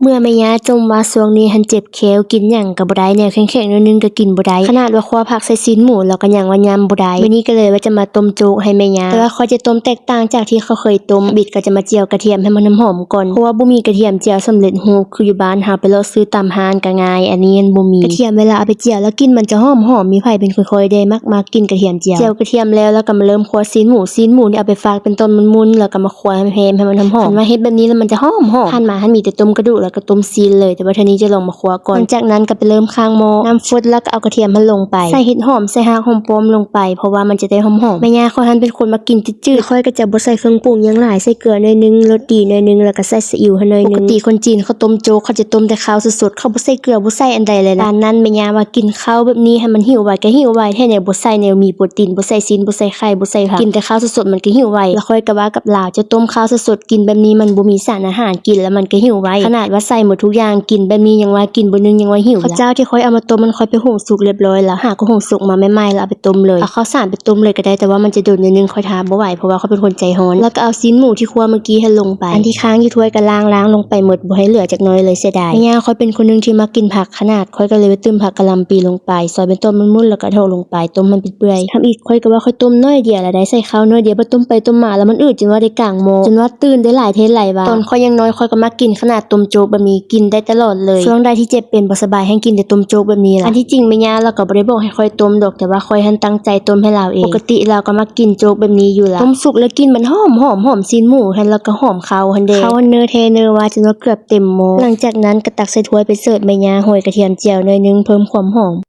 เมื่อแม่ย่าจมว่าช่วงนี้หันเจ็บแขวกินหยังก็บ่ได้แนวแข็งๆนิดนึงก็กินบ่ได้ขนาดว่าคั่วผักใส่ซีนหมูแล้วก็ยังว่ายำบ่ได้มื้อนี้ก็เลยว่าจะมาต้มโจ๊กให้แม่ย่าแต่ว่าข้อยจะต้มแตกต่างจากที่เขาเคยต้มบิดก็จะมาเจียวกระเทียมให้มันหอมก่อนเพราะว่าบ่มีกระเทียมเจียวสำเร็จรูปคืออยู่บ้านหาไปเลาะซื้อตามห้างก็ง่ายอันนี้บ่มีกระเทียมเวลาเอาไปเจียวแล้วกลิ่นมันจะหอมมีไผเป็นค่อยๆได้มักกินกระเทียมเจียวกระเทียมแล้วก็มาเริ่มคั่วซีนหมูนี่เอาไปฝากเป็นต้นมุนๆแล้วก็มาคั่วให้มันหอมมาเฮ็ดแบบนี้แล้วมันจะหอมหั่นมามีแต่ต้มกระดูกแล้วก็ต้มซีนเลยแต่ว่าทีนี้จะลงมาคั่วก่อนหลังจากนั้นก็ไปเริ่มข้างหม้อน้ำฟดแล้วก็เอากระเทียมมันลงไปใส่เห็ดหอมใส่หากหอมป้อมลงไปเพราะว่ามันจะได้หอมแม่ย่าค่อยหันเป็นคนมากินจืดๆค่อยก็จะบ่ใส่เครื่องปรุงหยังหลายใส่เกลือหน่อยนึงรสดีหน่อยนึงแล้วก็ใส่ซีอิ๊วให้หน่อยนึงปกติคนจีนเขาต้มโจ๊กเขาจะต้มแต่ข้าวสดๆเขาบ่ใส่เกลือบ่ใส่อันใดเลยนะตอนนั้นแม่ย่าว่ากินข้าวแบบนี้ให้มันหิวไวก็หิวไวแท้เนี่ยบ่ใส่แนวมีโปรตีนบ่ใส่ซีนบ่ใส่ไข่บ่ใส่ผักกินแต่ข้าวสดๆมันก็หิวไวแล้วค่อยก็ว่ากับลาวจะต้มข้าวสดๆกินแบบนี้มันบ่มีสารอาหารกินแล้วมันก็หิวไวขนาดว่าใส่หมดทุกอย่างกินแบบนี้ยังว่ากินบ่นึงยังว่าหิวข้าวเจ้าที่ค่อยเอามาต้มมันค่อยไปหุงสุกเรียบร้อยแล้วหากก็หุงสุกมาใหม่ๆแล้วเอาไปต้มเลยเอาข้าวสารไปต้มเลยก็ได้แต่ว่ามันจะโดนนิดนึงค่อยทาบ่ไหวเพราะว่าเขาเป็นคนใจร้อนแล้วก็เอาซีนหมูที่คั่วเมื่อกี้ให้ลงไปอันที่ค้างอยู่ถ้วยก็ล้างลงไปหมดบ่ให้เหลือจักน้อยเลยเสียดายแม่ย่าค่อยเป็นคนนึงที่มักกินผักขนาดค่อยก็เลยไปตื้มผักกะหล่ำปีลงไปซอยเป็นต้นมุนๆแล้วก็โถลงไปต้มมันเปื่อยๆทำอีกค่อยก็ว่าค่อยต้มน้อยเดียวแล้วได้ใส่ข้าวน้อยเดียวบ่ต้มไปต้มมาแล้วมันอืดจนว่าได้กลางหม้อจนว่าตื่นได้หลายเทหลายว่าตอนค่อยยังน้อยค่อยก็มักกินขนาดต้มโจ๊กแบบนี้กินได้ตลอดเลยช่วงใดที่เจ็บเป็นบ่สบายให้กินแต่ต้มโจ๊กแบบนี้ล่ะอันที่จริงแม่ย่าเราก็บ่ได้บอกให้ค่อยต้มดอกแต่ว่าค่อยหันตั้งใจต้มให้เราเองปกติเราก็มักกินโจ๊กแบบนี้อยู่แล้วต้มสุกแล้วกินมันหอมซีนหมูหั่นแล้วก็หอมข้าวหั่นเด้ข้าวเนอเทเนอว่าจนว่าเกือบเต็มหม้อหลังจากนั้นก็ตักใส่ถ้วยไปเสิร์ฟแม่ย่าโรยกระเทียมเจียวหน่อยนึงเพิ่มความหอม